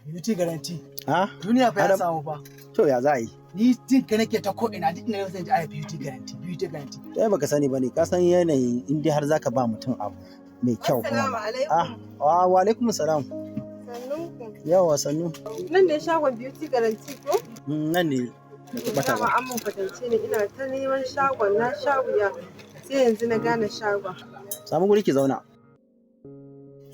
Beauty Guaranty. Ha? Duniya fa ya samu fa. To ya za a yi? Ni jin ka nake ta ko ina duk ina zan ji ai Beauty Guaranty, Beauty Guaranty. Dai baka sani bane, ka san yanayi in dai har zaka ba mutum abu mai kyau kuma. Assalamu alaikum. Wa alaikum salam. Sannunku. Yawa sannu. Nan ne shagon Beauty Guaranty ko? Nan ne. Bata Dama ba. an mun fatance ne ina ta neman shagon na sha wuya sai yanzu na gane shagon. Samu guri ki zauna.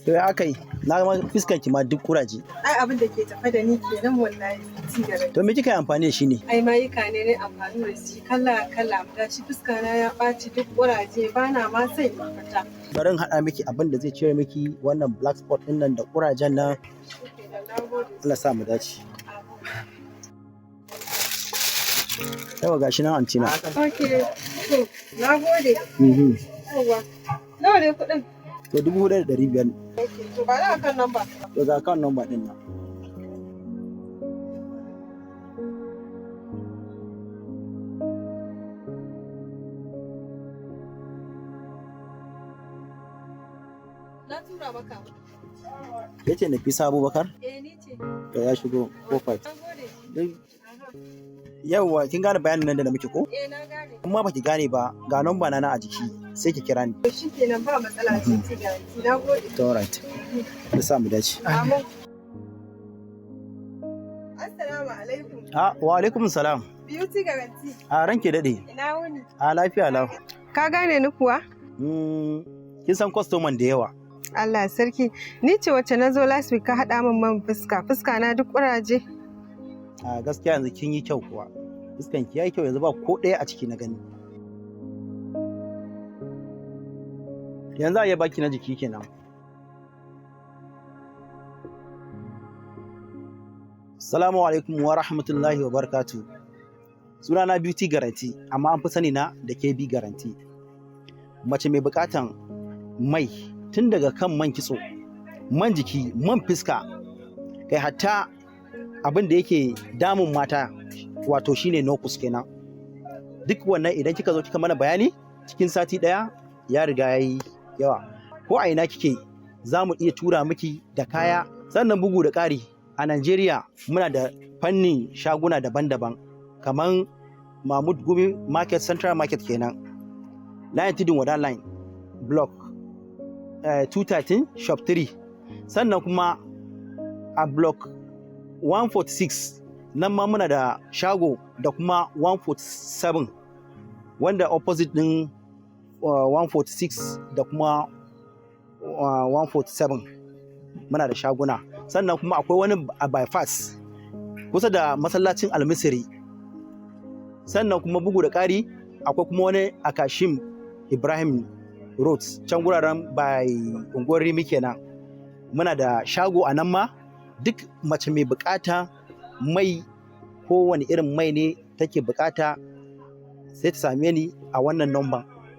To ya aka yi? Na ga fiskan ki ma duk kuraje. Ai abin da ke tafe da ni kenan wallahi Beauty Guaranty. To me kika yi amfani da shi ne? Ai mayuka ne amfani da shi kala kala gashi fuska na ya ɓaci duk kuraje bana ma son in fita. Bari in haɗa miki abin da zai cire miki wannan black spot ɗin nan da kurajen nan. Allah sa mu dace. Yawa gashi nan antina. Okay, to na gode. Yawwa. Nawa ne kuɗin? To 4,500 ne. Okay, to ba na akan namba. To ga account number ɗin nan. Na tura maka. Yace Nafisa Abubakar? Ni ce. To ya shigo kofar. Na gode. Yawwa kin gane bayanin nan da na miki ko? Na gane. Kuma baki gane ba ga number na a jiki sai ki kira ni. Shi kenan ba matsala Beauty Guaranty. Na gode. To alright. Allah sa mu dace. Amin. Assalamu alaikum. Wa alaikum salam. Beauty Guaranty. Ranke dade. Ina wuni? Lafiya lau. Ka gane ni kuwa? Kin san customer da yawa. Allah sarki. Ni ce wacce na zo last week ka haɗa min man fuska. Fuska na duk ƙuraje. Gaskiya yanzu kin yi kyau kuwa. Fuskan ki yayi kyau yanzu ba ko ɗaya a ciki na gani. Yanzu a iya baki na jiki kenan. Assalamu alaikum wa rahmatullahi wa barakatuh. Sunana Beauty Guaranty amma an fi sani na da KB Guaranty. Mace mai bukatan mai tun daga kan man kitso, man jiki, man fiska, kai hatta abin da yake damun mata wato shine nokus kenan. Duk wannan idan kika zo kika mana bayani cikin sati ɗaya ya riga yayi yawa. Ko a ina kike za mu iya tura miki da kaya. Sannan bugu da ƙari a Najeriya muna da fannin shaguna daban-daban kamar Mahmud Gumi Market Central Market kenan. Layin Tudun Wada Line Block 213 Shop 3. Sannan kuma a Block 146 nan ma muna da shago da kuma 147 wanda opposite din 146 da kuma 147 muna da shaguna. Sannan kuma akwai wani a bypass kusa da masallacin almisiri. Sannan kuma bugu da ƙari akwai kuma wani a Kashim Ibrahim Road can guraren by unguwar Rimi kenan. Muna da shago a nan ma. Duk mace mai bukata mai kowane irin mai ne take bukata sai ta same ni a wannan number